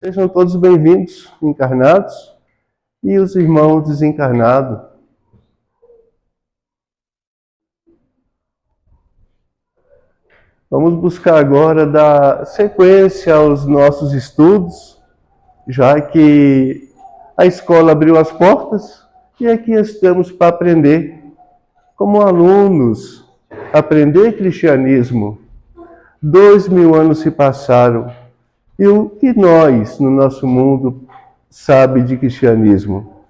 Sejam todos bem-vindos, encarnados e os irmãos desencarnados. Vamos buscar agora dar sequência aos nossos estudos, já que a escola abriu as portas e aqui estamos para aprender, como alunos, aprender cristianismo. 2000 anos se passaram e o que nós, no nosso mundo, sabe de cristianismo?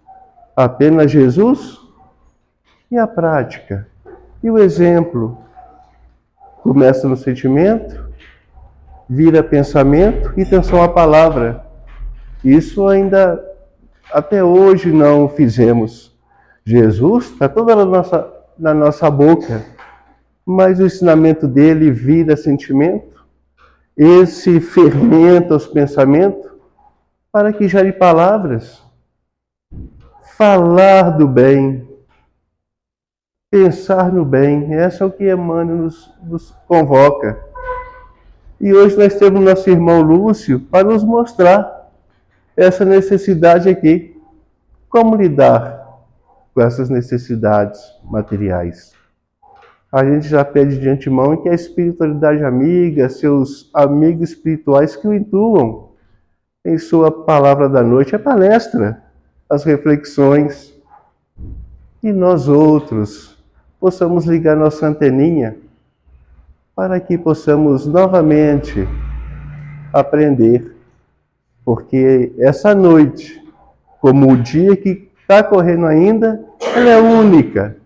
Apenas Jesus? E a prática? E o exemplo? Começa no sentimento, vira pensamento e transforma a palavra. Isso ainda até hoje não fizemos. Jesus está toda na nossa boca, mas o ensinamento dele vira sentimento, esse fermenta os pensamentos para que gere palavras. Falar do bem, pensar no bem, essa é o que Emmanuel nos convoca. E hoje nós temos nosso irmão Lúcio para nos mostrar essa necessidade aqui. Como lidar com essas necessidades materiais? A gente já pede de antemão que a espiritualidade amiga, seus amigos espirituais que o intuam em sua palavra da noite, a palestra, as reflexões. E nós outros possamos ligar nossa anteninha para que possamos novamente aprender. Porque essa noite, como o dia que está correndo ainda, ela é única.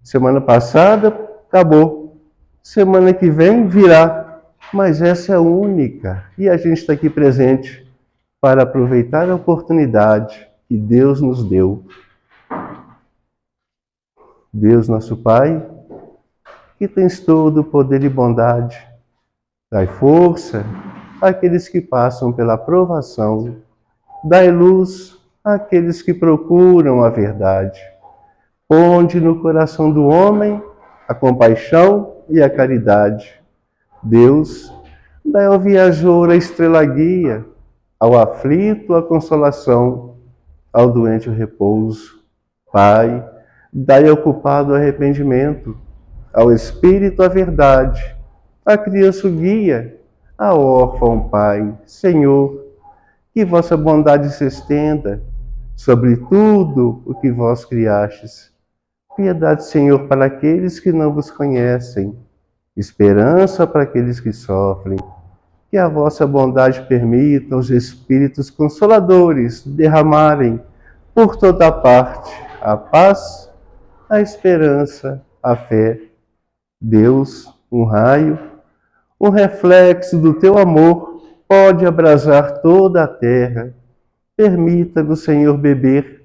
Semana passada, acabou. Semana que vem, virá. Mas essa é única. E a gente está aqui presente para aproveitar a oportunidade que Deus nos deu. Deus, nosso Pai, que tens todo o poder e bondade, dai força àqueles que passam pela provação, dai luz àqueles que procuram a verdade. Ponde no coração do homem a compaixão e a caridade. Deus, dai ao viajor a estrela guia, ao aflito a consolação, ao doente o repouso. Pai, dai ao culpado o arrependimento, ao espírito a verdade, à criança o guia, a órfão Pai. Senhor, que vossa bondade se estenda sobre tudo o que vós criastes. Piedade, Senhor, para aqueles que não vos conhecem, esperança para aqueles que sofrem. Que a vossa bondade permita os espíritos consoladores derramarem por toda parte a paz, a esperança, a fé. Deus, um raio, um reflexo do teu amor pode abrasar toda a terra. Permita-nos, Senhor, beber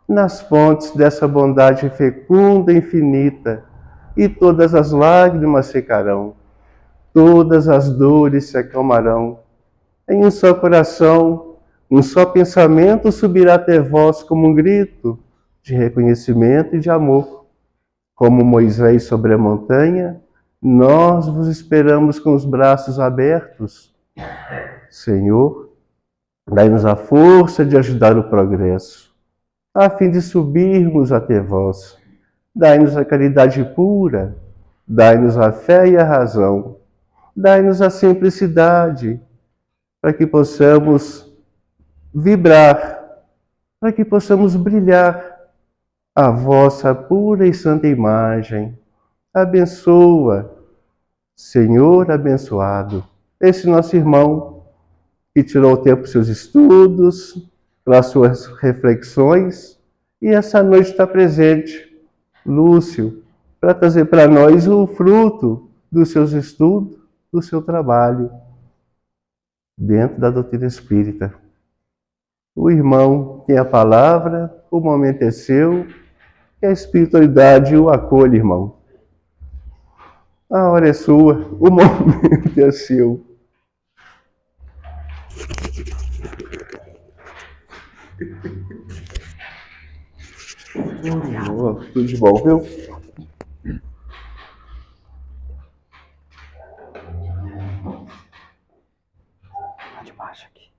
nas fontes dessa bondade fecunda e infinita, e todas as lágrimas secarão, todas as dores se acalmarão. Em um só coração, um só pensamento subirá até vós como um grito de reconhecimento e de amor. Como Moisés sobre a montanha, nós vos esperamos com os braços abertos. Senhor, dai-nos a força de ajudar o progresso, a fim de subirmos até vós. Dai-nos a caridade pura, dai-nos a fé e a razão, dai-nos a simplicidade, para que possamos vibrar, para que possamos brilhar a vossa pura e santa imagem. Abençoa, Senhor abençoado, esse nosso irmão que tirou o tempo para seus estudos, para suas reflexões, e essa noite está presente, Lúcio, para trazer para nós o fruto dos seus estudos, do seu trabalho, dentro da doutrina espírita. O irmão tem a palavra, o momento é seu, que a espiritualidade o acolhe, irmão. A hora é sua, o momento é seu. Tudo de bom, viu? Tá de baixo aqui.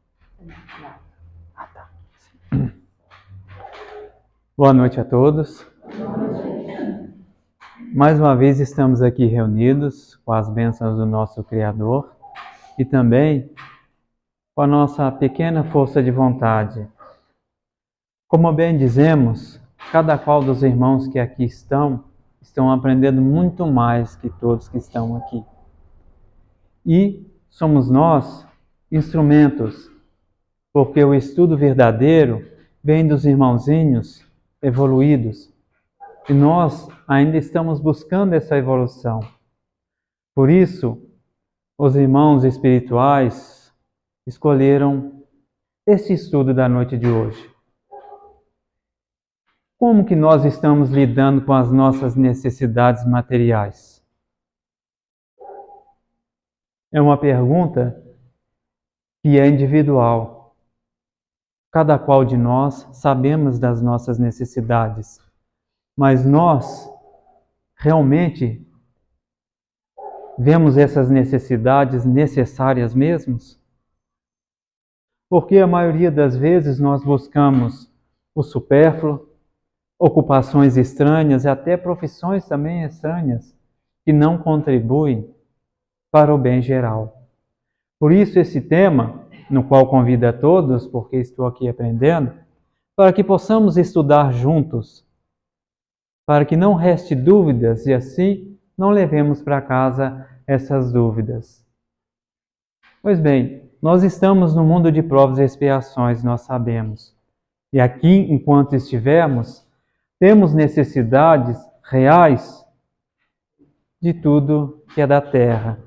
Boa noite a todos. Mais uma vez estamos aqui reunidos com as bênçãos do nosso Criador e também com a nossa pequena força de vontade. Como bem dizemos, cada qual dos irmãos que aqui estão aprendendo muito mais que todos que estão aqui. E somos nós instrumentos, porque o estudo verdadeiro vem dos irmãozinhos evoluídos. E nós ainda estamos buscando essa evolução. Por isso, os irmãos espirituais escolheram esse estudo da noite de hoje. Como que nós estamos lidando com as nossas necessidades materiais? É uma pergunta que é individual. Cada qual de nós sabemos das nossas necessidades. Mas nós realmente vemos essas necessidades necessárias mesmos? Porque a maioria das vezes nós buscamos o supérfluo, ocupações estranhas e até profissões também estranhas que não contribuem para o bem geral. Por isso esse tema, no qual convido a todos, porque estou aqui aprendendo, para que possamos estudar juntos, para que não reste dúvidas e assim não levemos para casa essas dúvidas. Pois bem, nós estamos no mundo de provas e expiações, nós sabemos. E aqui, enquanto estivermos, temos necessidades reais de tudo que é da terra.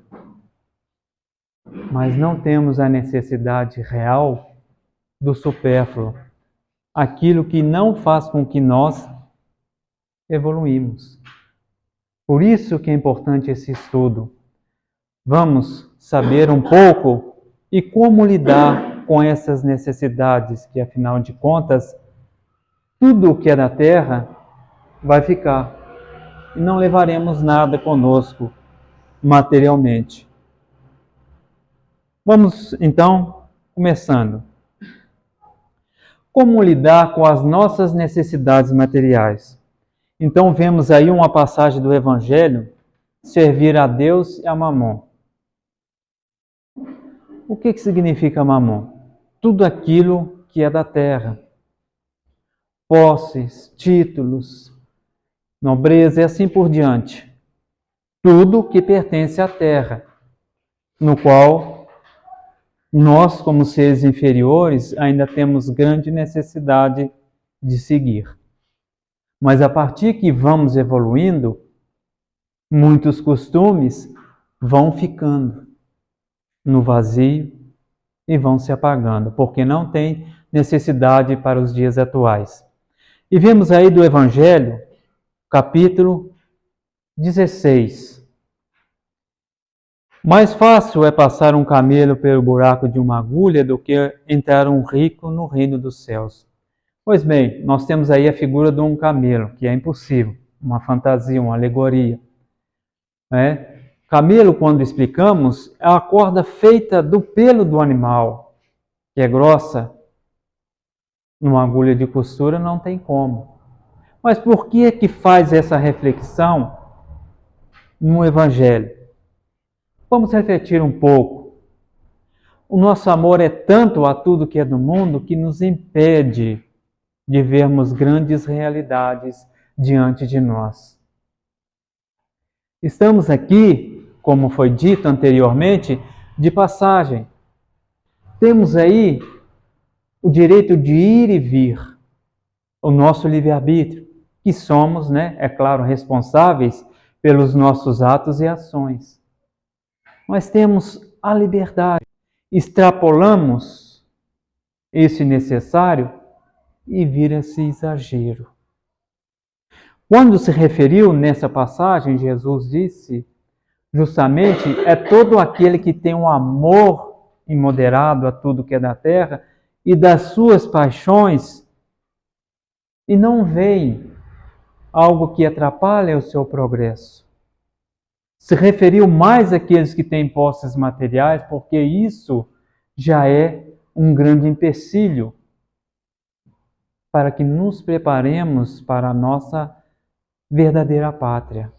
Mas não temos a necessidade real do supérfluo, aquilo que não faz com que nós evoluímos. Por isso que é importante esse estudo. Vamos saber um pouco e como lidar com essas necessidades, que afinal de contas, tudo o que é da terra vai ficar. E não levaremos nada conosco materialmente. Vamos então, começando. Como lidar com as nossas necessidades materiais? Então vemos aí uma passagem do Evangelho, servir a Deus e a Mamon. O que significa Mamon? Tudo aquilo que é da terra. Posses, títulos, nobreza e assim por diante. Tudo que pertence à terra, no qual nós, como seres inferiores, ainda temos grande necessidade de seguir. Mas a partir que vamos evoluindo, muitos costumes vão ficando no vazio e vão se apagando, porque não tem necessidade para os dias atuais. E vemos aí do Evangelho, capítulo 16. Mais fácil é passar um camelo pelo buraco de uma agulha do que entrar um rico no reino dos céus. Pois bem, nós temos aí a figura de um camelo, que é impossível, uma fantasia, uma alegoria. Camelo, quando explicamos, é a corda feita do pelo do animal, que é grossa. Numa agulha de costura não tem como. Mas por que é que faz essa reflexão no Evangelho? Vamos refletir um pouco. O nosso amor é tanto a tudo que é do mundo que nos impede de vermos grandes realidades diante de nós. Estamos aqui, como foi dito anteriormente, de passagem. Temos aí o direito de ir e vir, o nosso livre-arbítrio, que somos, é claro, responsáveis pelos nossos atos e ações. Nós temos a liberdade, extrapolamos esse necessário e vira-se exagero. Quando se referiu nessa passagem, Jesus disse, justamente, é todo aquele que tem um amor imoderado a tudo que é da terra e das suas paixões e não vê algo que atrapalha o seu progresso. Se referiu mais àqueles que têm posses materiais, porque isso já é um grande empecilho para que nos preparemos para a nossa verdadeira pátria.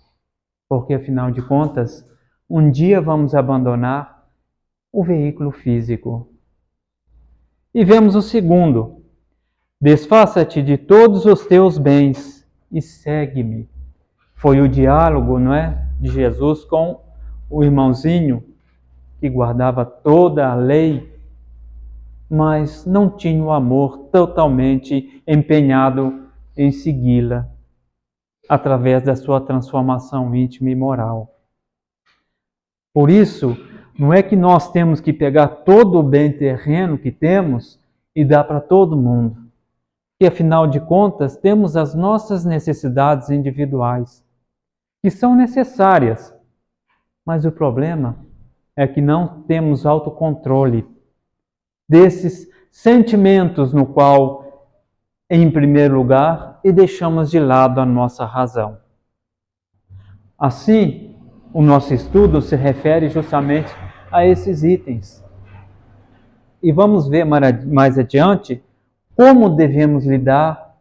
Porque, afinal de contas, um dia vamos abandonar o veículo físico. E vemos o segundo: desfaça-te de todos os teus bens e segue-me. Foi o diálogo, não é, de Jesus com o irmãozinho que guardava toda a lei, mas não tinha o amor totalmente empenhado em segui-la através da sua transformação íntima e moral. Por isso, não é que nós temos que pegar todo o bem terreno que temos e dar para todo mundo. Porque, afinal de contas, temos as nossas necessidades individuais, que são necessárias. Mas o problema é que não temos autocontrole desses sentimentos no qual, em primeiro lugar, e deixamos de lado a nossa razão. Assim, o nosso estudo se refere justamente a esses itens. E vamos ver mais adiante como devemos lidar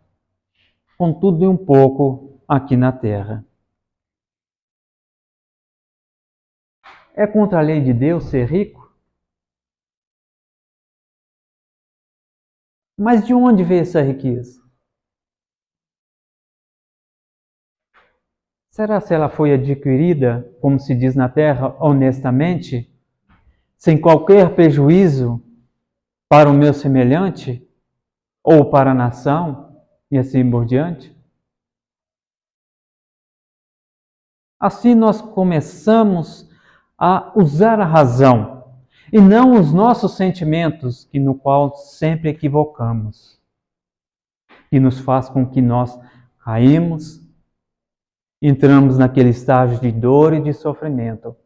com tudo e um pouco aqui na Terra. É contra a lei de Deus ser rico? Mas de onde veio essa riqueza? Será se ela foi adquirida, como se diz na Terra, honestamente, sem qualquer prejuízo para o meu semelhante, ou para a nação, e assim por diante? Assim nós começamos a usar a razão, e não os nossos sentimentos, no qual sempre equivocamos, que nos faz com que nós caímos, entramos naquele estágio de dor e de sofrimento,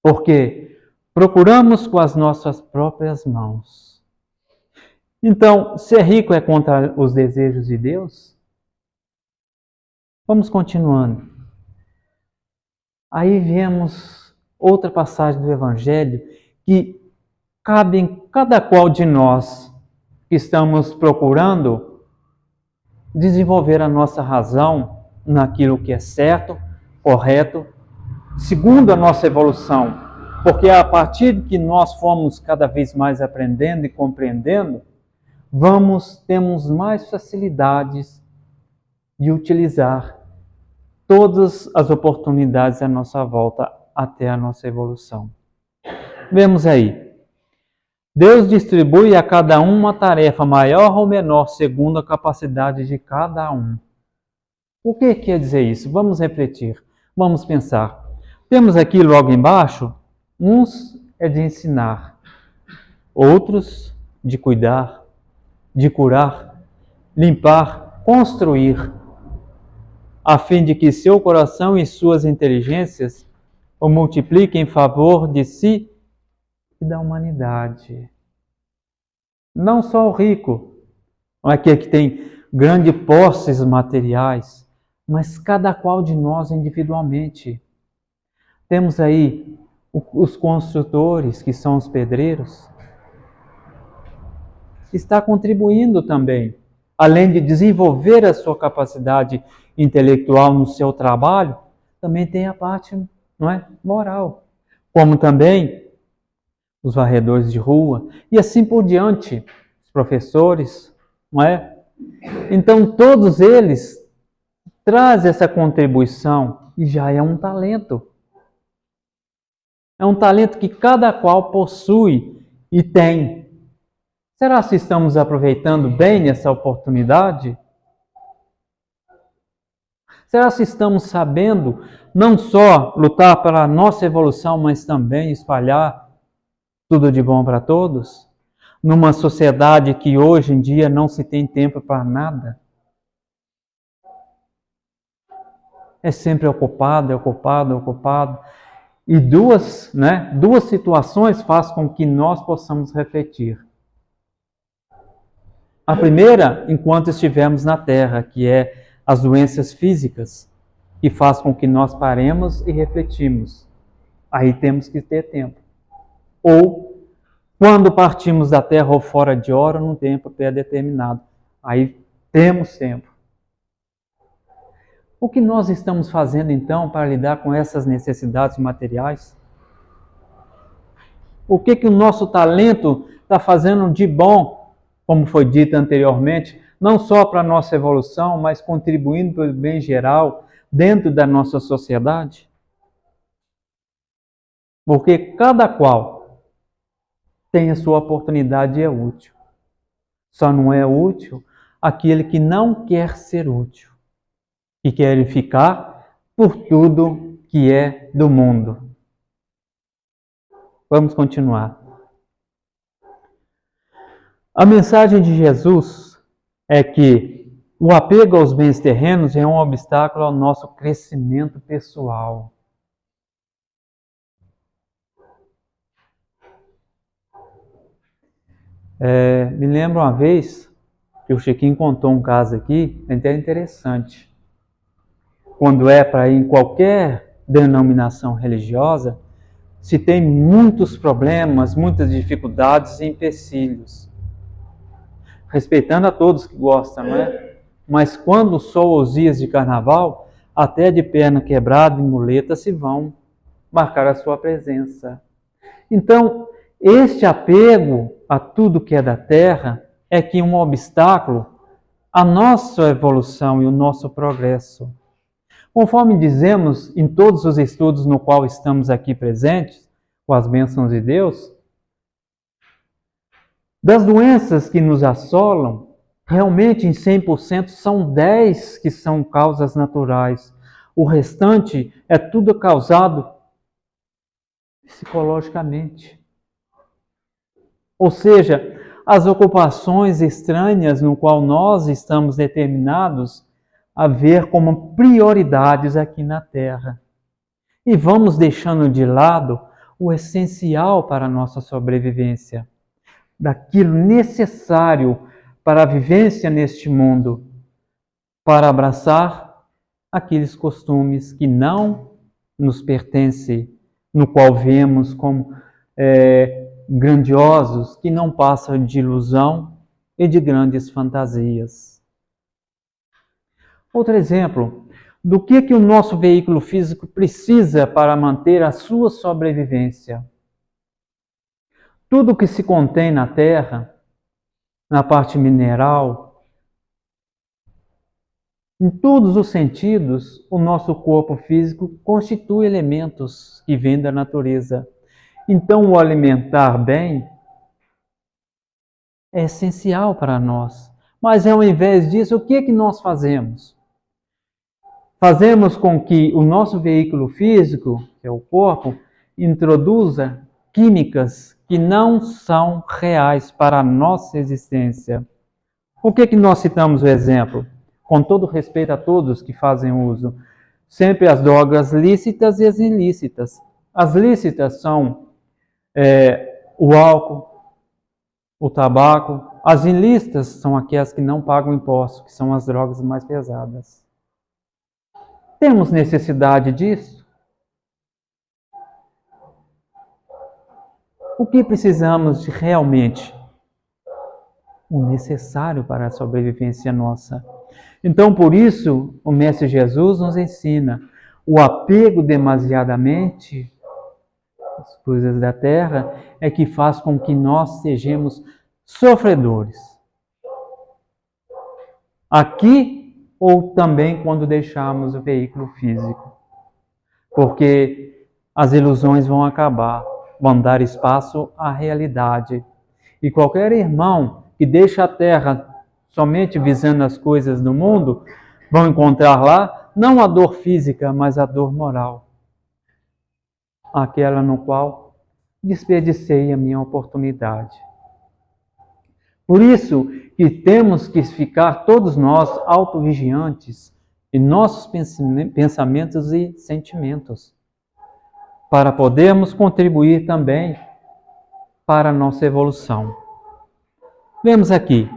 porque procuramos com as nossas próprias mãos. Então, ser rico é contra os desejos de Deus? Vamos continuando. Aí vemos outra passagem do Evangelho que cabe em cada qual de nós que estamos procurando desenvolver a nossa razão naquilo que é certo, correto, segundo a nossa evolução. Porque a partir que nós formos cada vez mais aprendendo e compreendendo, temos mais facilidades de utilizar todas as oportunidades à nossa volta até a nossa evolução. Vemos aí. Deus distribui a cada um uma tarefa maior ou menor, segundo a capacidade de cada um. O que quer dizer isso? Vamos refletir, vamos pensar. Temos aqui logo embaixo, uns é de ensinar, outros de cuidar, de curar, limpar, construir, a fim de que seu coração e suas inteligências o multipliquem em favor de si e da humanidade. Não só o rico, aquele que tem grandes posses materiais, mas cada qual de nós individualmente. Temos aí os construtores, que são os pedreiros, está contribuindo também, além de desenvolver a sua capacidade intelectual no seu trabalho, também tem a parte, não é, moral, como também os varredores de rua e assim por diante, os professores, não é? Então todos eles trazem essa contribuição e já é um talento. É um talento que cada qual possui e tem. Será que estamos aproveitando bem essa oportunidade? Será que estamos sabendo não só lutar pela nossa evolução, mas também espalhar tudo de bom para todos? Numa sociedade que hoje em dia não se tem tempo para nada. É sempre ocupado. E duas situações fazem com que nós possamos refletir. A primeira, enquanto estivermos na Terra, que é as doenças físicas, que faz com que nós paremos e refletimos. Aí temos que ter tempo. Ou quando partimos da terra ou fora de hora, num tempo pré-determinado. Aí temos tempo. O que nós estamos fazendo então para lidar com essas necessidades materiais? O que o nosso talento está fazendo de bom, como foi dito anteriormente, não só para a nossa evolução, mas contribuindo para o bem geral dentro da nossa sociedade? Porque cada qual tem a sua oportunidade e é útil. Só não é útil aquele que não quer ser útil, que quer ficar por tudo que é do mundo. Vamos continuar. A mensagem de Jesus é que o apego aos bens terrenos é um obstáculo ao nosso crescimento pessoal. Me lembro uma vez que o Chiquinho contou um caso aqui, até interessante. Quando é para ir em qualquer denominação religiosa, se tem muitos problemas, muitas dificuldades e empecilhos. Respeitando a todos que gostam, não é? Mas quando soam os dias de carnaval, até de perna quebrada e muleta se vão marcar a sua presença. Então, este apego a tudo que é da terra é que um obstáculo à nossa evolução e o nosso progresso. Conforme dizemos em todos os estudos no qual estamos aqui presentes, com as bênçãos de Deus, das doenças que nos assolam, realmente em 100% são 10 que são causas naturais. O restante é tudo causado psicologicamente. Ou seja, as ocupações estranhas no qual nós estamos determinados a ver como prioridades aqui na Terra. E vamos deixando de lado o essencial para a nossa sobrevivência, daquilo necessário para a vivência neste mundo, para abraçar aqueles costumes que não nos pertencem, no qual vemos como grandiosos, que não passam de ilusão e de grandes fantasias. Outro exemplo, do que o nosso veículo físico precisa para manter a sua sobrevivência? Tudo que se contém na Terra, na parte mineral, em todos os sentidos, o nosso corpo físico constitui elementos que vêm da natureza. Então, o alimentar bem é essencial para nós. Mas, ao invés disso, o que nós fazemos? Fazemos com que o nosso veículo físico, que é o corpo, introduza químicas que não são reais para a nossa existência. O que nós citamos o exemplo? Com todo respeito a todos que fazem uso, sempre as drogas lícitas e as ilícitas. As lícitas são o álcool, o tabaco. As ilícitas são aquelas que não pagam imposto, que são as drogas mais pesadas. Temos necessidade disso? O que precisamos de realmente? O necessário para a sobrevivência nossa. Então, por isso, o Mestre Jesus nos ensina o apego demasiadamente às coisas da terra é que faz com que nós sejamos sofredores. Aqui ou também quando deixarmos o veículo físico. Porque as ilusões vão acabar, vão dar espaço à realidade. E qualquer irmão que deixa a terra somente visando as coisas do mundo, vão encontrar lá não a dor física, mas a dor moral. Aquela no qual desperdicei a minha oportunidade. Por isso que temos que ficar todos nós autovigiantes em nossos pensamentos e sentimentos, para podermos contribuir também para a nossa evolução. Vemos aqui,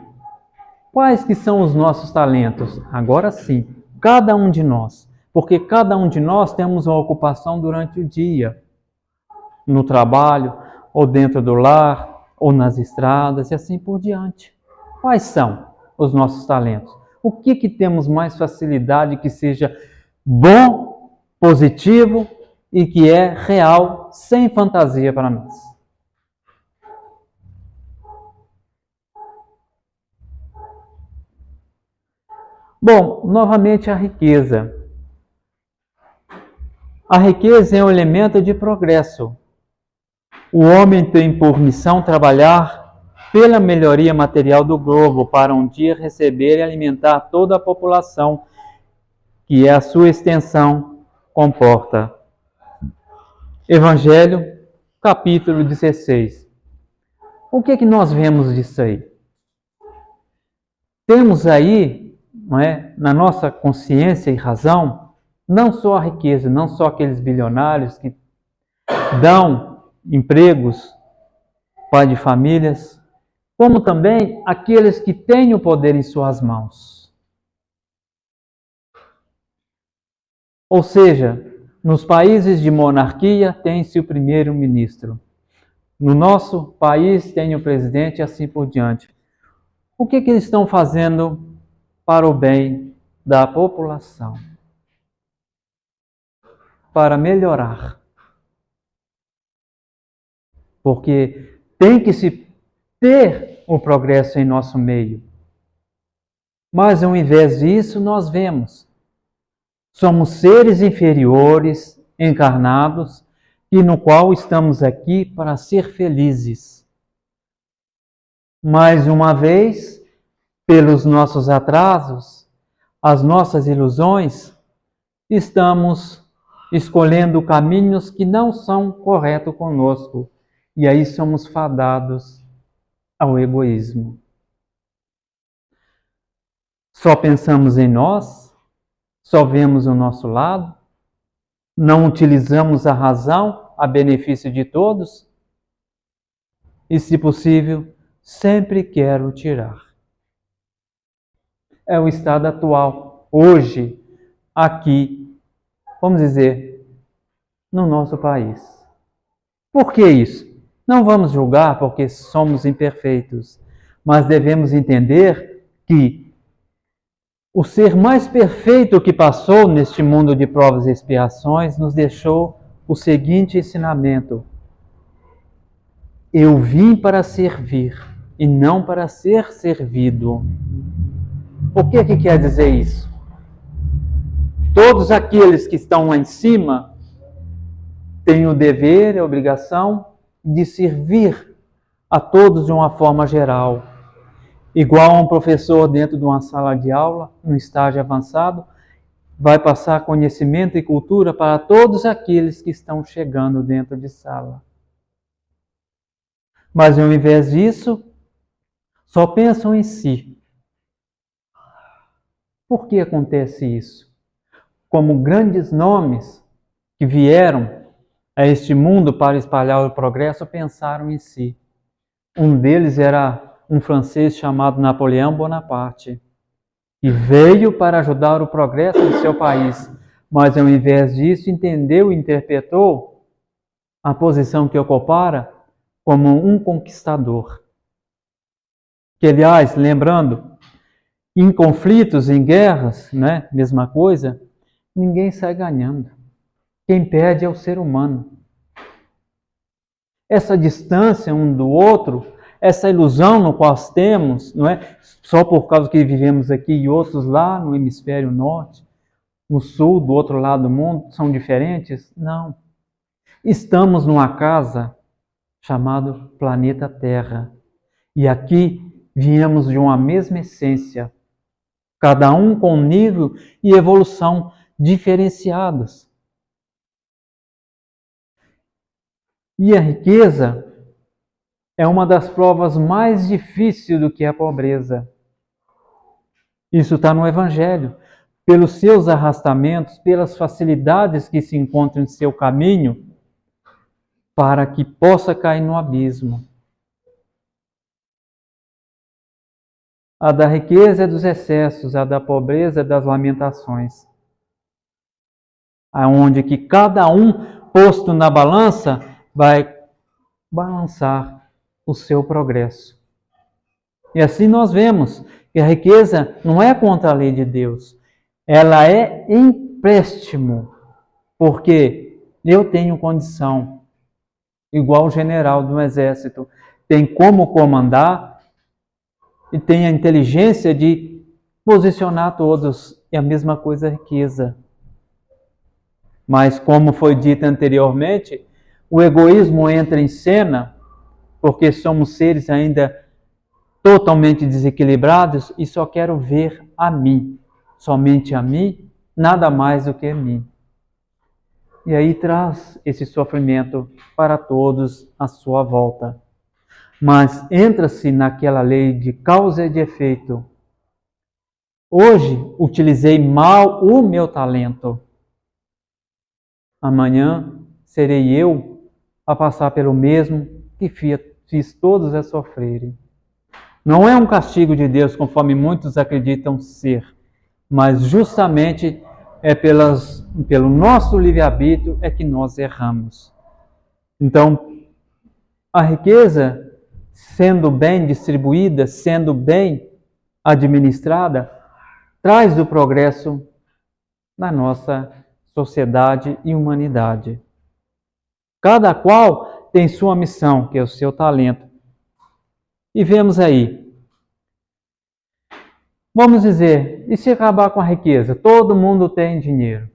quais que são os nossos talentos? Agora sim, cada um de nós, porque cada um de nós temos uma ocupação durante o dia, no trabalho ou dentro do lar, ou nas estradas e assim por diante. Quais são os nossos talentos? O que temos mais facilidade que seja bom, positivo e que é real, sem fantasia para nós? Bom, novamente a riqueza. A riqueza é um elemento de progresso. O homem tem por missão trabalhar pela melhoria material do globo para um dia receber e alimentar toda a população que a sua extensão comporta. Evangelho, capítulo 16. O que nós vemos disso aí? Temos aí, não é, na nossa consciência e razão, não só a riqueza, não só aqueles bilionários que dão empregos para de famílias, como também aqueles que têm o poder em suas mãos. Ou seja, nos países de monarquia tem-se o primeiro-ministro. No nosso país tem o presidente e assim por diante. O que eles estão fazendo para o bem da população? Para melhorar. Porque tem que se ter o progresso em nosso meio. Mas ao invés disso, nós vemos. Somos seres inferiores, encarnados, e no qual estamos aqui para ser felizes. Mais uma vez, pelos nossos atrasos, as nossas ilusões, estamos escolhendo caminhos que não são corretos conosco. E aí somos fadados ao egoísmo. Só pensamos em nós, só vemos o nosso lado, não utilizamos a razão a benefício de todos e, se possível, sempre quero tirar. É o estado atual, hoje, aqui, vamos dizer, no nosso país. Por que isso? Não vamos julgar porque somos imperfeitos, mas devemos entender que o ser mais perfeito que passou neste mundo de provas e expiações nos deixou o seguinte ensinamento: eu vim para servir e não para ser servido. O que quer dizer isso? Todos aqueles que estão lá em cima têm o dever e a obrigação de servir a todos de uma forma geral. Igual a um professor dentro de uma sala de aula, no estágio avançado, vai passar conhecimento e cultura para todos aqueles que estão chegando dentro de sala. Mas ao invés disso, só pensam em si. Por que acontece isso? Como grandes nomes que vieram a este mundo para espalhar o progresso, pensaram em si. Um deles era um francês chamado Napoleão Bonaparte, que veio para ajudar o progresso de seu país, mas ao invés disso entendeu e interpretou a posição que ocupara como um conquistador. Que, aliás, lembrando, em conflitos, em guerras, né, mesma coisa, ninguém sai ganhando. Quem perde é o ser humano. Essa distância um do outro, essa ilusão no qual temos, não é? Só por causa que vivemos aqui e outros lá no hemisfério norte, no sul, do outro lado do mundo, são diferentes? Não. Estamos numa casa chamada planeta Terra. E aqui viemos de uma mesma essência, cada um com nível e evolução diferenciados. E a riqueza é uma das provas mais difíceis do que a pobreza. Isso está no Evangelho. Pelos seus arrastamentos, pelas facilidades que se encontram em seu caminho, para que possa cair no abismo. A da riqueza é dos excessos, a da pobreza é das lamentações. Aonde que cada um, posto na balança, vai balançar o seu progresso. E assim nós vemos que a riqueza não é contra a lei de Deus, ela é empréstimo, porque eu tenho condição, igual o general do exército, tem como comandar e tem a inteligência de posicionar todos, e a mesma coisa a riqueza. Mas como foi dito anteriormente, o egoísmo entra em cena, porque somos seres ainda totalmente desequilibrados e só quero ver a mim, somente a mim, nada mais do que a mim. E aí traz esse sofrimento para todos à sua volta. Mas entra-se naquela lei de causa e de efeito. Hoje utilizei mal o meu talento. Amanhã serei eu a passar pelo mesmo que fiz todos a sofrerem. Não é um castigo de Deus, conforme muitos acreditam ser, mas justamente é pelo nosso livre-arbítrio é que nós erramos. Então, a riqueza, sendo bem distribuída, sendo bem administrada, traz o progresso na nossa sociedade e humanidade. Cada qual tem sua missão, que é o seu talento. E vemos aí, vamos dizer, e se acabar com a riqueza? Todo mundo tem dinheiro.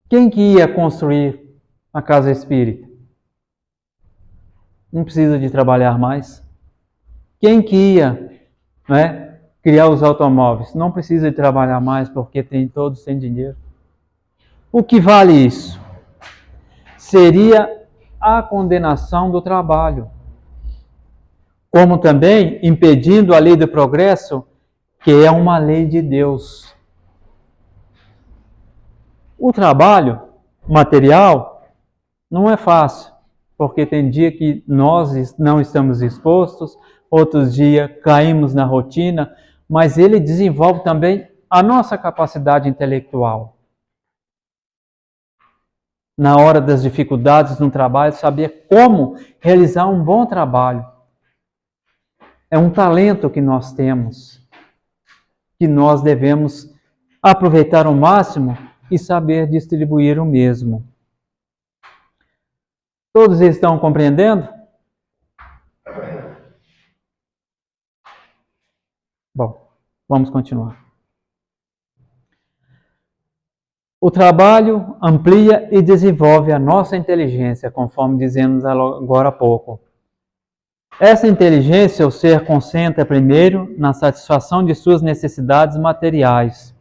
Quem que ia construir a casa espírita? Não precisa de trabalhar mais. Quem que ia, criar os automóveis? Não precisa de trabalhar mais porque todos têm dinheiro. O que vale isso? Seria a condenação do trabalho. Como também impedindo a lei do progresso, que é uma lei de Deus. O trabalho material não é fácil, porque tem dia que nós não estamos expostos, outros dias caímos na rotina, mas ele desenvolve também a nossa capacidade intelectual. Na hora das dificuldades no trabalho, saber como realizar um bom trabalho. É um talento que nós temos, que nós devemos aproveitar ao máximo e saber distribuir o mesmo. Todos estão compreendendo? Bom, vamos continuar. O trabalho amplia e desenvolve a nossa inteligência, conforme dizemos agora há pouco. Essa inteligência o ser concentra primeiro na satisfação de suas necessidades materiais.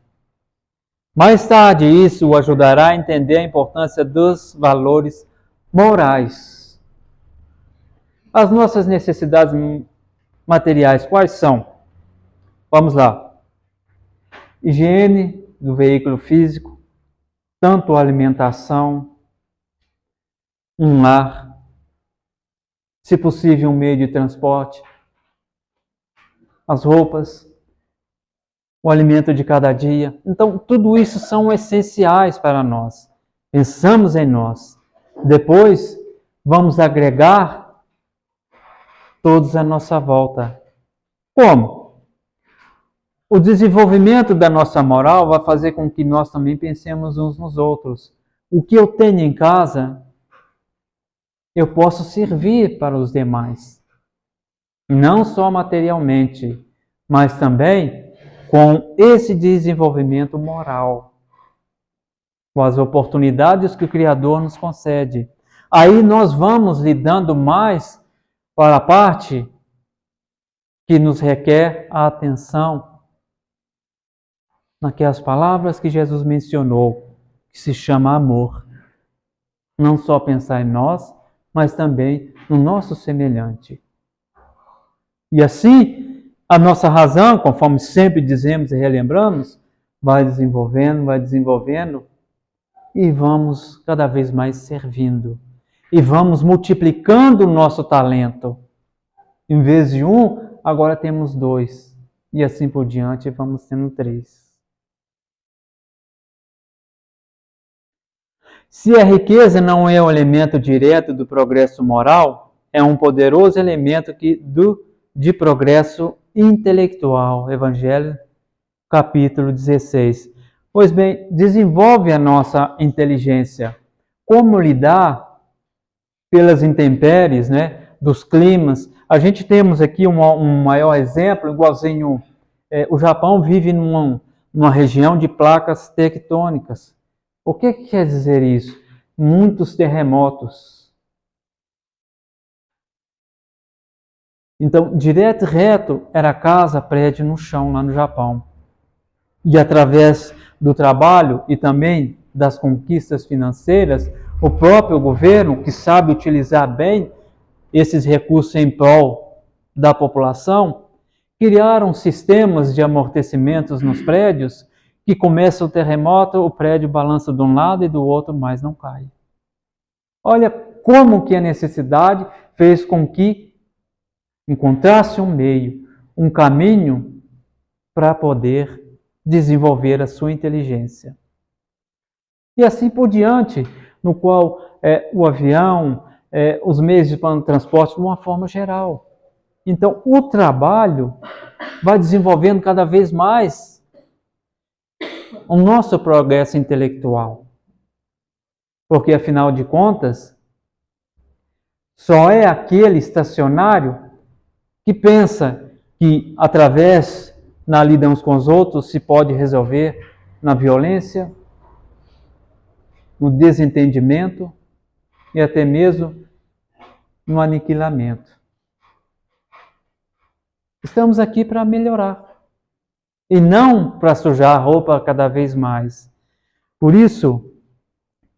Mais tarde, isso o ajudará a entender a importância dos valores morais. As nossas necessidades materiais, quais são? Vamos lá. Higiene do veículo físico, tanto a alimentação, um lar, se possível um meio de transporte, as roupas, o alimento de cada dia. Então, tudo isso são essenciais para nós. Pensamos em nós. Depois, vamos agregar todos à nossa volta. Como? O desenvolvimento da nossa moral vai fazer com que nós também pensemos uns nos outros. O que eu tenho em casa, eu posso servir para os demais. Não só materialmente, mas também com esse desenvolvimento moral, com as oportunidades que o Criador nos concede. Aí nós vamos lidando mais para a parte que nos requer a atenção naquelas palavras que Jesus mencionou, que se chama amor. Não só pensar em nós, mas também no nosso semelhante. E assim, a nossa razão, conforme sempre dizemos e relembramos, vai desenvolvendo, e vamos cada vez mais servindo. E vamos multiplicando o nosso talento. Em vez de um, agora temos 2. E assim por diante, vamos tendo 3. Se a riqueza não é um elemento direto do progresso moral, é um poderoso elemento de progresso intelectual. Evangelho, capítulo 16. Pois bem, desenvolve a nossa inteligência. Como lidar pelas intempéries, né, dos climas. A gente temos aqui um maior exemplo, igualzinho, o Japão vive numa região de placas tectônicas. O que quer dizer isso? Muitos terremotos. Então, direto e reto, era casa, prédio no chão lá no Japão. E através do trabalho e também das conquistas financeiras, o próprio governo, que sabe utilizar bem esses recursos em prol da população, criaram sistemas de amortecimentos nos prédios que começa o terremoto, o prédio balança de um lado e do outro, mas não cai. Olha como que a necessidade fez com que encontrasse um meio, um caminho para poder desenvolver a sua inteligência. E assim por diante, no qual o avião, os meios de transporte de uma forma geral. Então, o trabalho vai desenvolvendo cada vez mais o nosso progresso intelectual. Porque, afinal de contas, só é aquele estacionário que pensa que, através na lida uns com os outros, se pode resolver na violência, no desentendimento e até mesmo no aniquilamento. Estamos aqui para melhorar e não para sujar a roupa cada vez mais. Por isso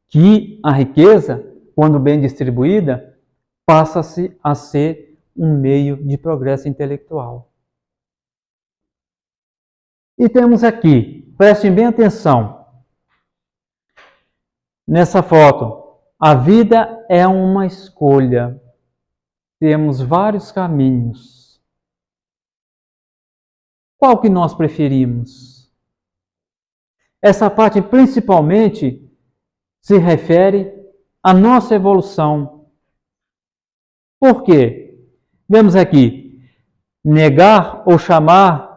que a riqueza, quando bem distribuída, passa-se a ser um meio de progresso intelectual. E temos aqui, prestem bem atenção, nessa foto, a vida é uma escolha. Temos vários caminhos. Qual que nós preferimos? Essa parte principalmente se refere à nossa evolução. Por quê? Vemos aqui, negar ou chamar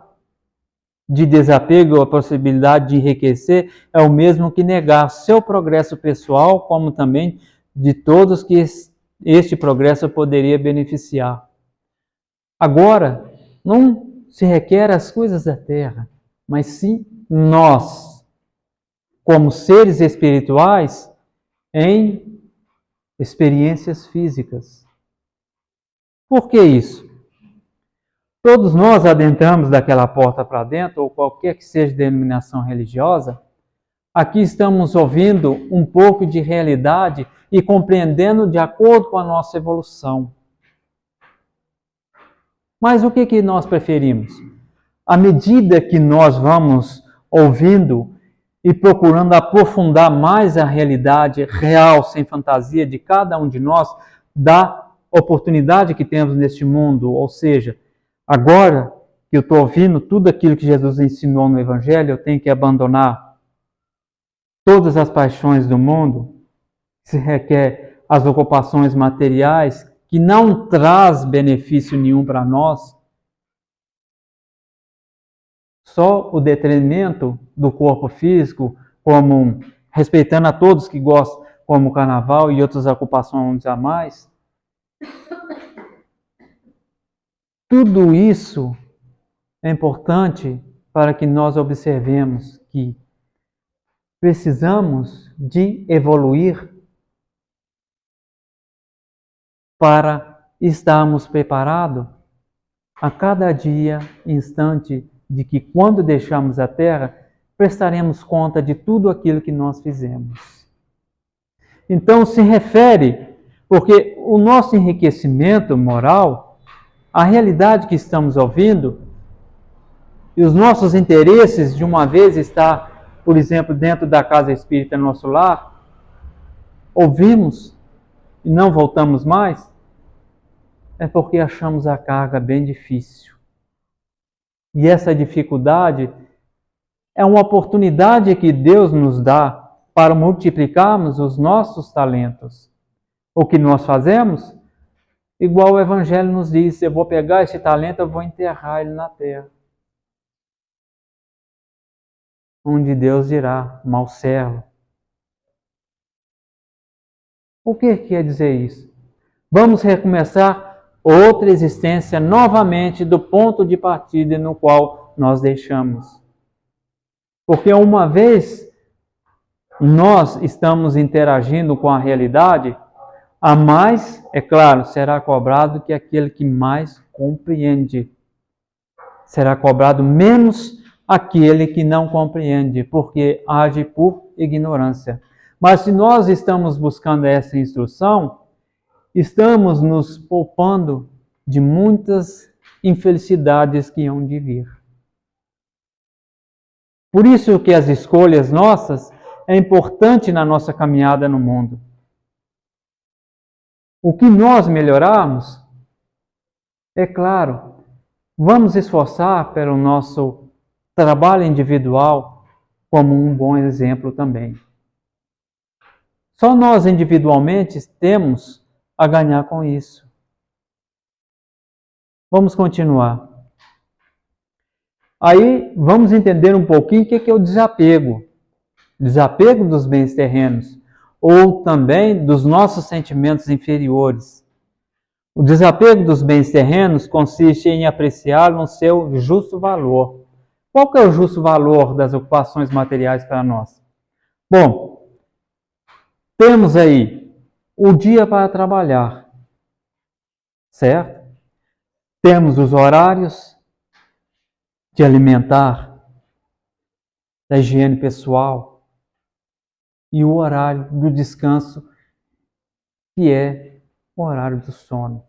de desapego a possibilidade de enriquecer é o mesmo que negar seu progresso pessoal, como também de todos que este progresso poderia beneficiar. Agora, não se requer as coisas da terra, mas sim nós, como seres espirituais, em experiências físicas. Por que isso? Todos nós adentramos daquela porta para dentro, ou qualquer que seja a denominação religiosa, aqui estamos ouvindo um pouco de realidade e compreendendo de acordo com a nossa evolução. Mas o que nós preferimos? À medida que nós vamos ouvindo e procurando aprofundar mais a realidade real, sem fantasia, de cada um de nós, da oportunidade que temos neste mundo, ou seja, agora que eu estou ouvindo tudo aquilo que Jesus ensinou no Evangelho, eu tenho que abandonar todas as paixões do mundo, se requer as ocupações materiais, que não traz benefício nenhum para nós, só o detrimento do corpo físico, como respeitando a todos que gostam, como o carnaval e outras ocupações a mais. Tudo isso é importante para que nós observemos que precisamos de evoluir para estarmos preparados a cada dia, instante, de que quando deixarmos a Terra, prestaremos conta de tudo aquilo que nós fizemos. Então se refere, porque o nosso enriquecimento moral, a realidade que estamos ouvindo, e os nossos interesses de uma vez estar, por exemplo, dentro da casa espírita nosso lar, ouvimos e não voltamos mais, é porque achamos a carga bem difícil. E essa dificuldade é uma oportunidade que Deus nos dá para multiplicarmos os nossos talentos. O que nós fazemos? Igual o Evangelho nos diz, eu vou pegar esse talento, eu vou enterrar ele na terra. Onde Deus dirá, mau servo. O que quer dizer isso? Vamos recomeçar outra existência novamente do ponto de partida no qual nós deixamos. Porque uma vez nós estamos interagindo com a realidade, a mais, é claro, será cobrado que aquele que mais compreende. Será cobrado menos aquele que não compreende, porque age por ignorância. Mas se nós estamos buscando essa instrução, estamos nos poupando de muitas infelicidades que hão de vir. Por isso que as escolhas nossas é importante na nossa caminhada no mundo. O que nós melhorarmos, é claro, vamos esforçar pelo nosso trabalho individual como um bom exemplo também. Só nós individualmente temos a ganhar com isso. Vamos continuar. Aí vamos entender um pouquinho o que é o desapego. Desapego dos bens terrenos, ou também dos nossos sentimentos inferiores. O desapego dos bens terrenos consiste em apreciá-lo no seu justo valor. Qual que é o justo valor das ocupações materiais para nós? Bom, temos aí o dia para trabalhar, certo? Temos os horários de alimentar, da higiene pessoal e o horário do descanso, que é o horário do sono.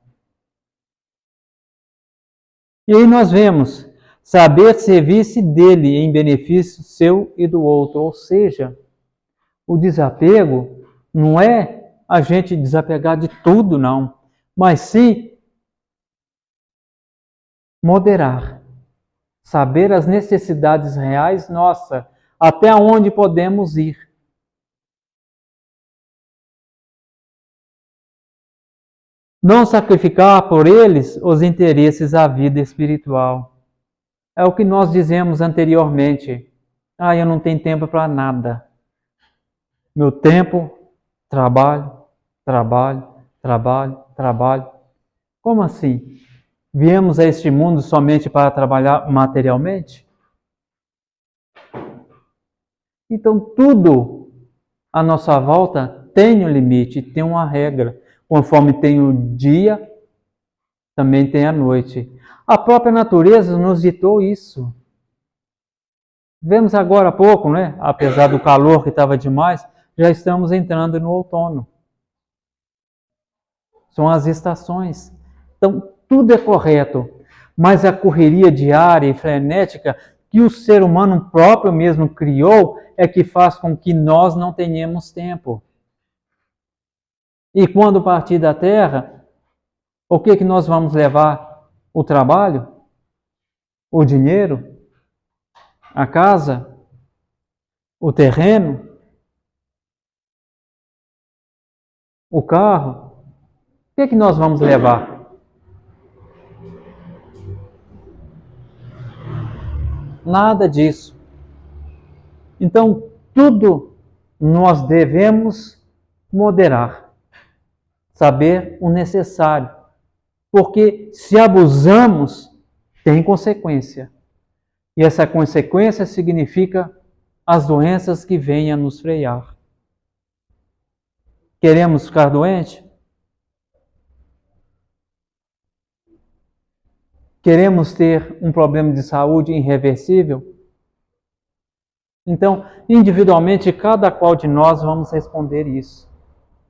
E aí nós vemos saber servir-se dele em benefício seu e do outro, ou seja, o desapego não é a gente desapegar de tudo, não, mas sim moderar, saber as necessidades reais nossas, até onde podemos ir. Não sacrificar por eles os interesses da vida espiritual. É o que nós dizemos anteriormente. Eu não tenho tempo para nada. Meu tempo, trabalho, trabalho, trabalho, trabalho. Como assim? Viemos a este mundo somente para trabalhar materialmente? Então tudo à nossa volta tem um limite, tem uma regra. Conforme tem o dia, também tem a noite. A própria natureza nos ditou isso. Vemos agora há pouco, né? Apesar do calor que estava demais, já estamos entrando no outono. São as estações. Então, tudo é correto. Mas a correria diária e frenética que o ser humano próprio mesmo criou é que faz com que nós não tenhamos tempo. E quando partir da Terra, o que nós vamos levar? O trabalho? O dinheiro? A casa? O terreno? O carro? O que nós vamos levar? Nada disso. Então, tudo nós devemos moderar, saber o necessário, porque se abusamos, tem consequência. E essa consequência significa as doenças que vêm a nos frear. Queremos ficar doentes? Queremos ter um problema de saúde irreversível? Então, individualmente, cada qual de nós vamos responder isso.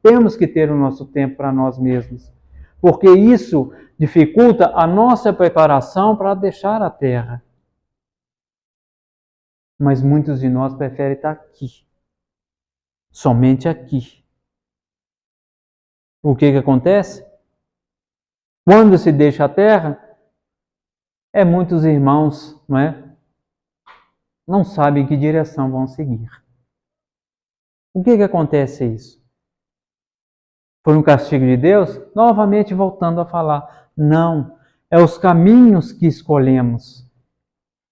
Temos que ter o nosso tempo para nós mesmos, porque isso dificulta a nossa preparação para deixar a Terra. Mas muitos de nós preferem estar aqui, somente aqui. O que acontece? Quando se deixa a Terra, muitos irmãos, não sabem que direção vão seguir. O que acontece isso? Foi um castigo de Deus? Novamente voltando a falar, não, é os caminhos que escolhemos.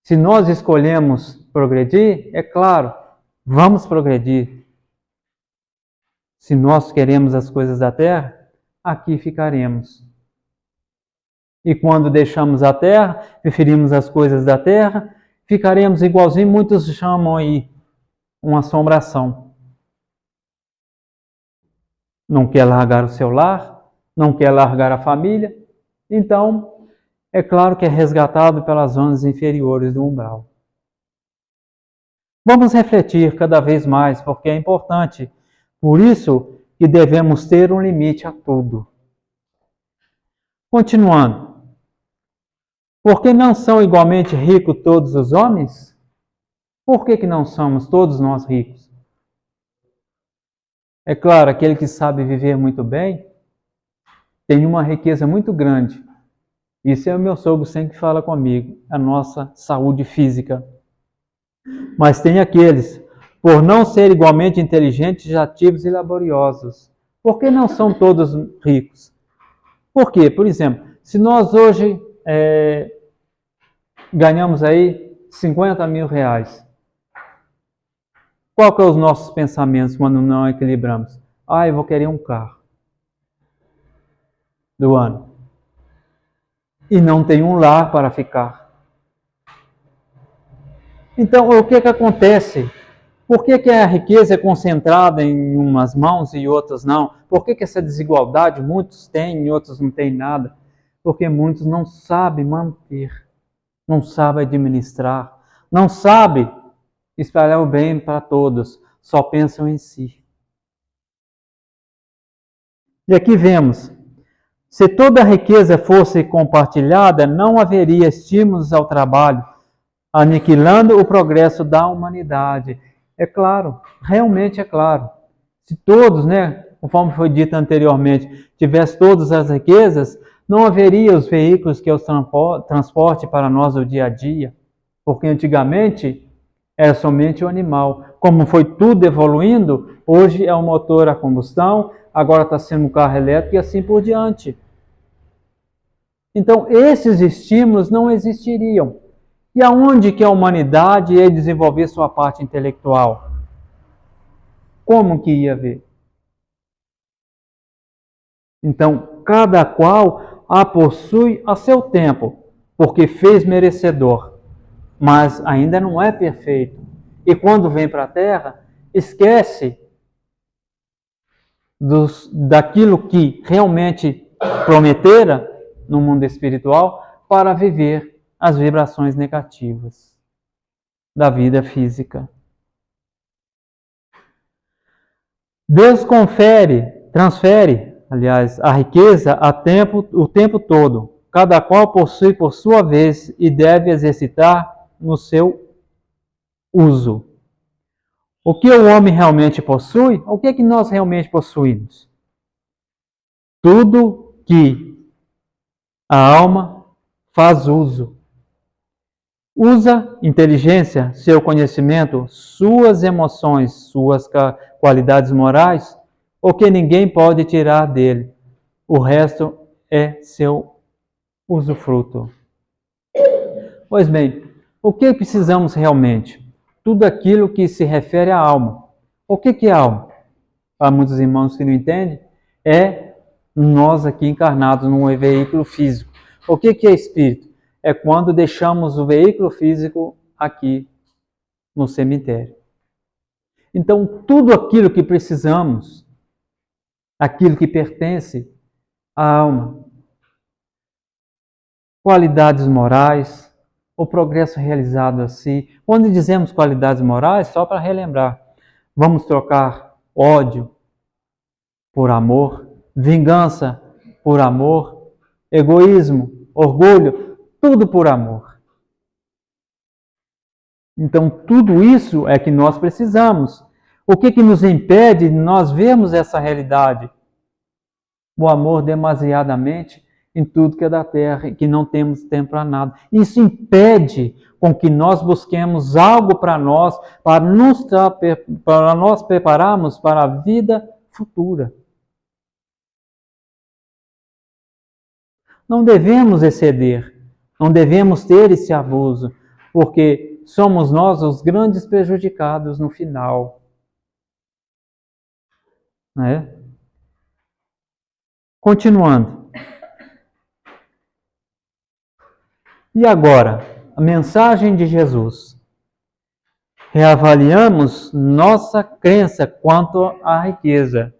Se nós escolhemos progredir, é claro, vamos progredir. Se nós queremos as coisas da terra, aqui ficaremos. E quando deixamos a terra, preferimos as coisas da terra, ficaremos igualzinho, muitos chamam aí, uma assombração. Não quer largar o seu lar, não quer largar a família, então é claro que é resgatado pelas zonas inferiores do umbral. Vamos refletir cada vez mais, porque é importante. Por isso que devemos ter um limite a tudo. Continuando. Por que não são igualmente ricos todos os homens? Por que não somos todos nós ricos? É claro, aquele que sabe viver muito bem tem uma riqueza muito grande. Isso é o meu sogro sempre fala comigo, a nossa saúde física. Mas tem aqueles, por não ser igualmente inteligentes, ativos e laboriosos. Por que não são todos ricos? Por quê? Por exemplo, se nós hoje ganhamos aí 50 mil reais, qual que é os nossos pensamentos quando não equilibramos? Eu vou querer um carro do ano. E não tem um lar para ficar. Então, o que acontece? Por que a riqueza é concentrada em umas mãos e outras não? Por que essa desigualdade? Muitos têm e outros não têm nada. Porque muitos não sabem manter, não sabem administrar, não sabem espalhar o bem para todos, só pensam em si. E aqui vemos, se toda a riqueza fosse compartilhada, não haveria estímulos ao trabalho, aniquilando o progresso da humanidade. É claro, realmente é claro. Se todos, conforme foi dito anteriormente, tivessem todas as riquezas, não haveria os veículos que os transporte para nós o dia a dia, porque antigamente era somente o animal. Como foi tudo evoluindo, hoje é um motor a combustão, agora está sendo um carro elétrico e assim por diante. Então, esses estímulos não existiriam. E aonde que a humanidade ia desenvolver sua parte intelectual? Como que ia ver? Então, cada qual a possui a seu tempo, porque fez merecedor, mas ainda não é perfeito. E quando vem para a Terra, esquece daquilo que realmente prometera no mundo espiritual para viver as vibrações negativas da vida física. Deus transfere, a riqueza o tempo todo. Cada qual possui por sua vez e deve exercitar no seu uso. O que o homem realmente possui? O que é que nós realmente possuímos? Tudo que a alma faz uso. Usa inteligência, seu conhecimento, suas emoções, suas qualidades morais, o que ninguém pode tirar dele. O resto é seu usufruto. Pois bem, o que precisamos realmente? Tudo aquilo que se refere à alma. O que é alma? Para muitos irmãos que não entendem, é nós aqui encarnados num veículo físico. O que é espírito? É quando deixamos o veículo físico aqui no cemitério. Então, tudo aquilo que precisamos, aquilo que pertence à alma, qualidades morais, o progresso realizado assim. Quando dizemos qualidades morais, só para relembrar, vamos trocar ódio por amor, vingança por amor, egoísmo, orgulho, tudo por amor. Então, tudo isso é que nós precisamos. O que nos impede de nós vermos essa realidade? O amor demasiadamente em tudo que é da terra e que não temos tempo para nada. Isso impede com que nós busquemos algo para nós, para nós prepararmos para a vida futura. Não devemos exceder, não devemos ter esse abuso, porque somos nós os grandes prejudicados no final. Né? Continuando. E agora, a mensagem de Jesus. Reavaliamos nossa crença quanto à riqueza.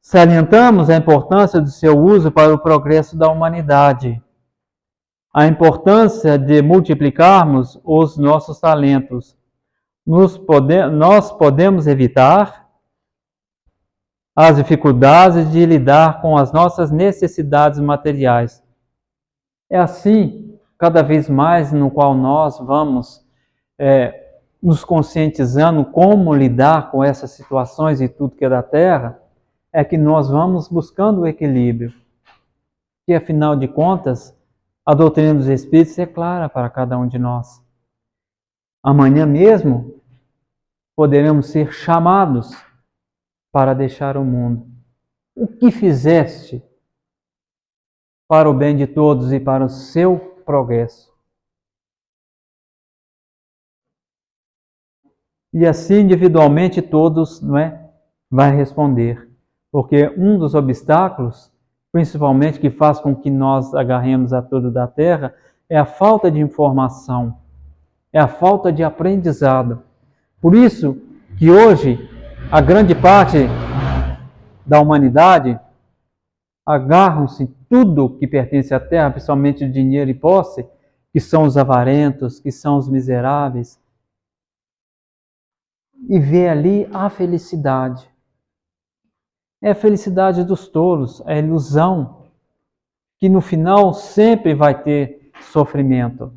Salientamos a importância do seu uso para o progresso da humanidade. A importância de multiplicarmos os nossos talentos. Nós podemos evitar as dificuldades de lidar com as nossas necessidades materiais. É assim, cada vez mais, no qual nós vamos nos conscientizando como lidar com essas situações e tudo que é da Terra, é que nós vamos buscando o equilíbrio. Que, afinal de contas, a doutrina dos Espíritos é clara para cada um de nós. Amanhã mesmo, poderemos ser chamados para deixar o mundo. O que fizeste para o bem de todos e para o seu progresso? E assim, individualmente, todos, vai responder. Porque um dos obstáculos, principalmente que faz com que nós agarremos a tudo da terra, é a falta de informação, é a falta de aprendizado. Por isso que hoje a grande parte da humanidade agarram-se tudo que pertence à terra, principalmente o dinheiro e posse, que são os avarentos, que são os miseráveis, e vê ali a felicidade. É a felicidade dos tolos, é a ilusão, que no final sempre vai ter sofrimento.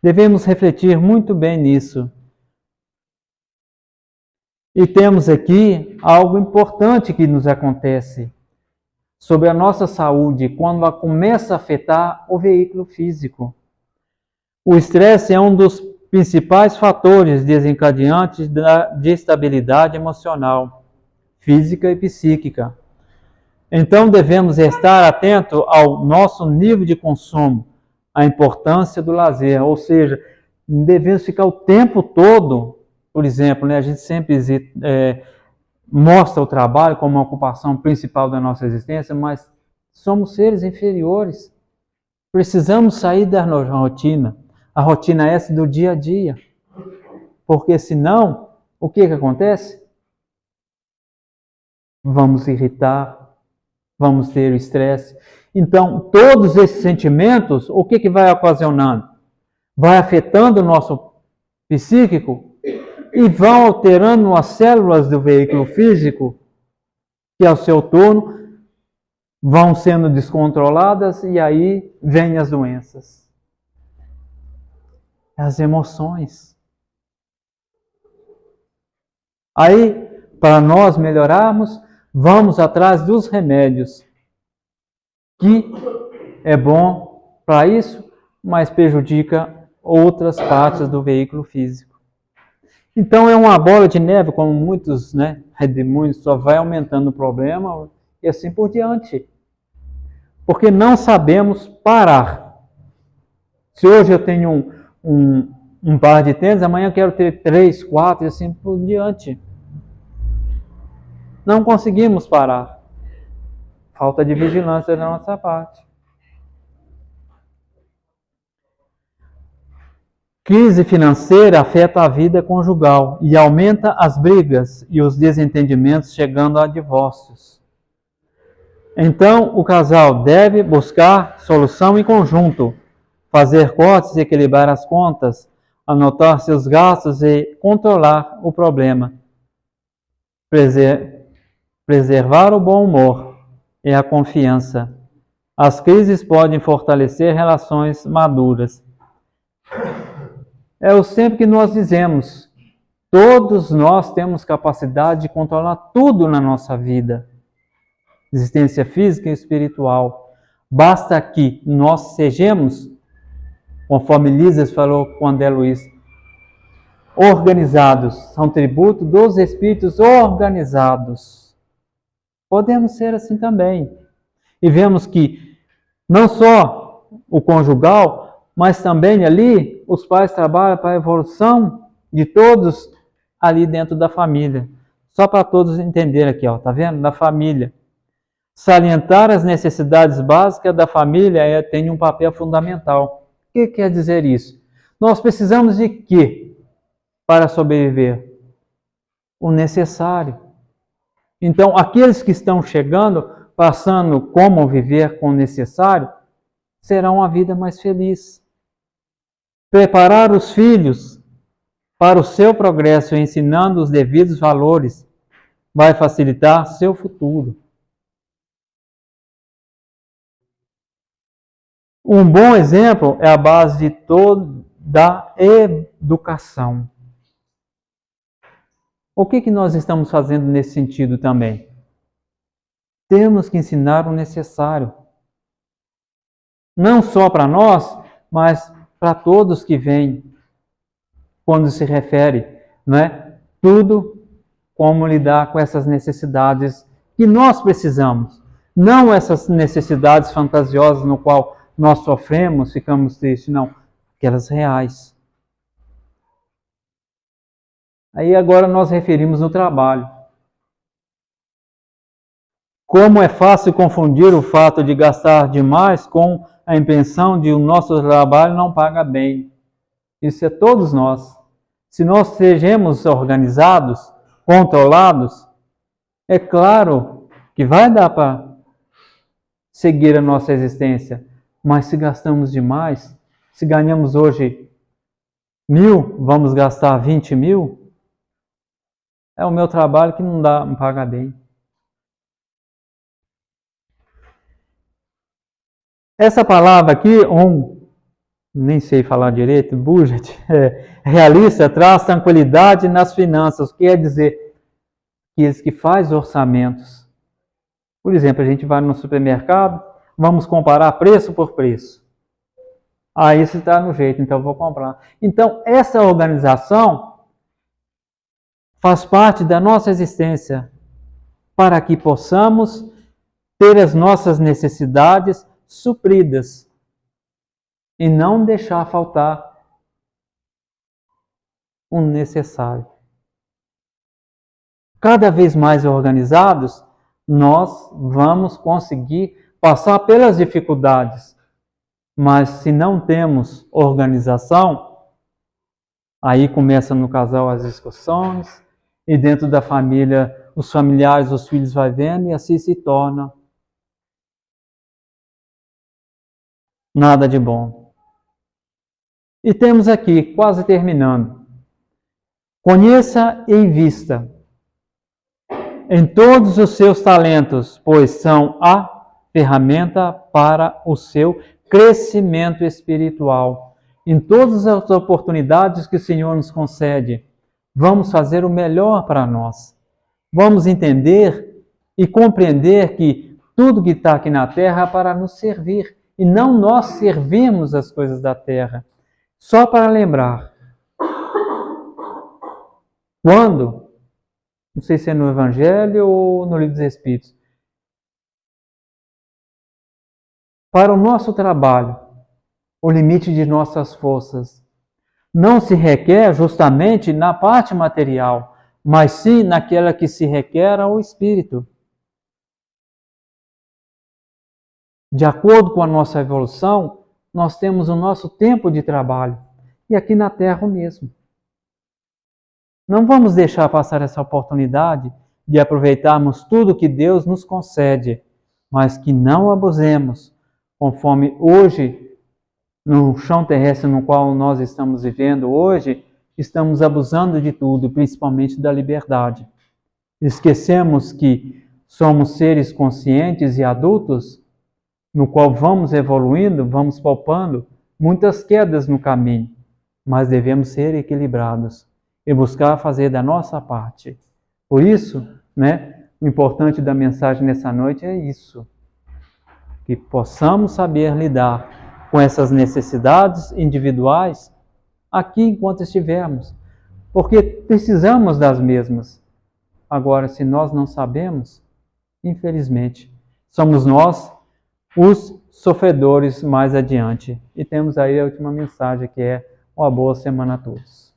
Devemos refletir muito bem nisso. E temos aqui algo importante que nos acontece sobre a nossa saúde quando ela começa a afetar o veículo físico. O estresse é um dos principais fatores desencadeantes de estabilidade emocional, física e psíquica. Então devemos estar atentos ao nosso nível de consumo, à importância do lazer, ou seja, devemos ficar o tempo todo, por exemplo, a gente sempre mostra o trabalho como uma ocupação principal da nossa existência, mas somos seres inferiores. Precisamos sair da rotina. A rotina é essa do dia a dia. Porque senão, o que acontece? Vamos irritar, vamos ter estresse. Então, todos esses sentimentos, o que vai ocasionando? Vai afetando o nosso psíquico e vão alterando as células do veículo físico, que ao seu turno vão sendo descontroladas e aí vêm as doenças. As emoções. Aí, para nós melhorarmos, vamos atrás dos remédios, que é bom para isso, mas prejudica outras partes do veículo físico. Então é uma bola de neve, como muitos redemoinhos, só vai aumentando o problema e assim por diante. Porque não sabemos parar. Se hoje eu tenho um par de tênis, amanhã eu quero ter 3, 4 e assim por diante. Não conseguimos parar. Falta de vigilância da nossa parte. Crise financeira afeta a vida conjugal e aumenta as brigas e os desentendimentos, chegando a divórcios. Então, o casal deve buscar solução em conjunto, fazer cortes e equilibrar as contas, anotar seus gastos e controlar o problema. Preservar o bom humor e a confiança. As crises podem fortalecer relações maduras. É o sempre que nós dizemos, todos nós temos capacidade de controlar tudo na nossa vida, existência física e espiritual. Basta que nós sejamos, conforme Lísias falou com André Luiz, organizados, são tributo dos espíritos organizados. Podemos ser assim também. E vemos que não só o conjugal, mas também ali os pais trabalham para a evolução de todos ali dentro da família. Só para todos entenderem aqui, ó, tá vendo? Da família. Salientar as necessidades básicas da família tem um papel fundamental. O que quer dizer isso? Nós precisamos de quê para sobreviver? O necessário. Então, aqueles que estão chegando, passando como viver com o necessário, serão uma vida mais feliz. Preparar os filhos para o seu progresso, ensinando os devidos valores, vai facilitar seu futuro. Um bom exemplo é a base de toda a educação. O que nós estamos fazendo nesse sentido também? Temos que ensinar o necessário. Não só para nós, mas para todos que vêm, quando se refere, né? Tudo como lidar com essas necessidades que nós precisamos. Não essas necessidades fantasiosas no qual nós sofremos, ficamos tristes, não. Aquelas reais. Aí agora nós referimos no trabalho. Como é fácil confundir o fato de gastar demais com a intenção de o nosso trabalho não paga bem. Isso é todos nós. Se nós sejamos organizados, controlados, é claro que vai dar para seguir a nossa existência. Mas se gastamos demais, se ganhamos hoje 1.000, vamos gastar 20.000, é o meu trabalho que não paga bem. Essa palavra aqui, nem sei falar direito, budget, realista, traz tranquilidade nas finanças. Quer dizer, aqueles que fazem orçamentos. Por exemplo, a gente vai no supermercado, vamos comparar preço por preço. Isso está no jeito, então eu vou comprar. Então, essa organização faz parte da nossa existência para que possamos ter as nossas necessidades supridas e não deixar faltar o necessário. Cada vez mais organizados, nós vamos conseguir passar pelas dificuldades. Mas se não temos organização, aí começa no casal as discussões, e dentro da família, os familiares, os filhos vai vendo, e assim se torna nada de bom. E temos aqui, quase terminando, conheça e invista em todos os seus talentos, pois são a ferramenta para o seu crescimento espiritual. Em todas as oportunidades que o Senhor nos concede, vamos fazer o melhor para nós. Vamos entender e compreender que tudo que está aqui na terra é para nos servir, e não nós servimos as coisas da terra. Só para lembrar, quando, não sei se é no Evangelho ou no Livro dos Espíritos, para o nosso trabalho, o limite de nossas forças não se requer justamente na parte material, mas sim naquela que se requer ao espírito. De acordo com a nossa evolução, nós temos o nosso tempo de trabalho, e aqui na Terra o mesmo. Não vamos deixar passar essa oportunidade de aproveitarmos tudo que Deus nos concede, mas que não abusemos, conforme hoje, no chão terrestre no qual nós estamos vivendo hoje, estamos abusando de tudo, principalmente da liberdade. Esquecemos que somos seres conscientes e adultos, no qual vamos evoluindo, vamos palpando muitas quedas no caminho, mas devemos ser equilibrados e buscar fazer da nossa parte. Por isso, o importante da mensagem nessa noite é isso, que possamos saber lidar com essas necessidades individuais aqui enquanto estivermos, porque precisamos das mesmas. Agora, se nós não sabemos, infelizmente, somos nós os sofredores mais adiante. E temos aí a última mensagem, que é uma boa semana a todos.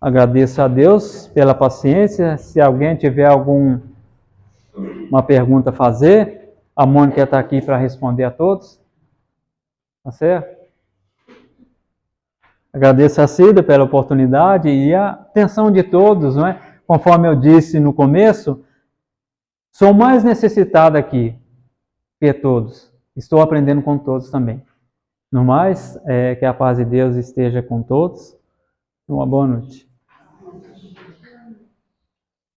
Agradeço a Deus pela paciência. Se alguém tiver alguma pergunta a fazer, a Mônica está aqui para responder a todos. Tá certo? Agradeço a Cida pela oportunidade e a atenção de todos, não é? Conforme eu disse no começo, sou mais necessitado aqui que todos. Estou aprendendo com todos também. No mais, que a paz de Deus esteja com todos. Uma boa noite.